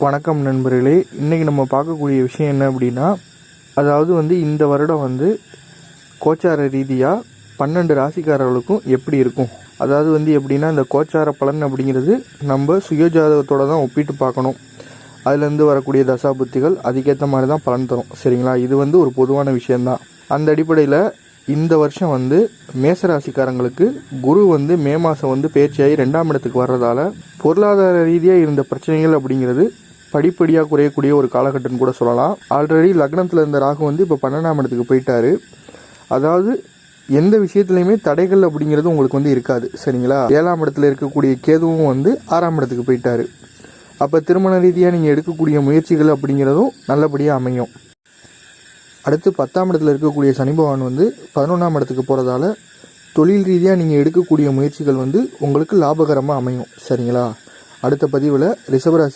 வணக்கம் நண்பர்களே. இன்றைக்கி நம்ம பார்க்கக்கூடிய விஷயம் என்ன அப்படின்னா, அதாவது இந்த வருடம் கோச்சார ரீதியாக 12 ராசிக்காரர்களுக்கும் எப்படி இருக்கும். அதாவது எப்படின்னா, இந்த கோச்சார பலன் அப்படிங்கிறது நம்ம சுயஜாதகத்தோடு தான் ஒப்பிட்டு பார்க்கணும். அதுலேருந்து வரக்கூடிய தசாபுத்திகள் அதுக்கேற்ற மாதிரி தான் பலன் தரும். சரிங்களா? இது ஒரு பொதுவான விஷயந்தான். அந்த அடிப்படையில் இந்த வருஷம் மேசராசிக்காரங்களுக்கு குரு மே மாதம் பயிற்சியாகி 2ஆம் இடத்துக்கு வர்றதால பொருளாதார ரீதியாக இருந்த பிரச்சனைகள் அப்படிங்கிறது படிப்படியாக குறையக்கூடிய ஒரு காலகட்டம்னு கூட சொல்லலாம். ஆல்ரெடி லக்னத்தில் இருந்த ராகு இப்போ 12ஆம் இடத்துக்கு போயிட்டாரு. அதாவது எந்த விஷயத்துலையுமே தடைகள் அப்படிங்கிறது உங்களுக்கு இருக்காது. சரிங்களா? 7ஆம் இடத்துல இருக்கக்கூடிய கேதுவும் 6ஆம் இடத்துக்கு போயிட்டாரு. அப்போ திருமண ரீதியாக நீங்கள் எடுக்கக்கூடிய முயற்சிகள் அப்படிங்கிறதும் நல்லபடியாக அமையும். அடுத்து 10ஆம் இடத்துல இருக்கக்கூடிய சனி பகவான் 11ஆம் இடத்துக்கு போகிறதால தொழில் ரீதியாக நீங்கள் எடுக்கக்கூடிய முயற்சிகள் உங்களுக்கு லாபகரமாக அமையும். சரிங்களா? அடுத்த பதிவில் ரிஷபராசி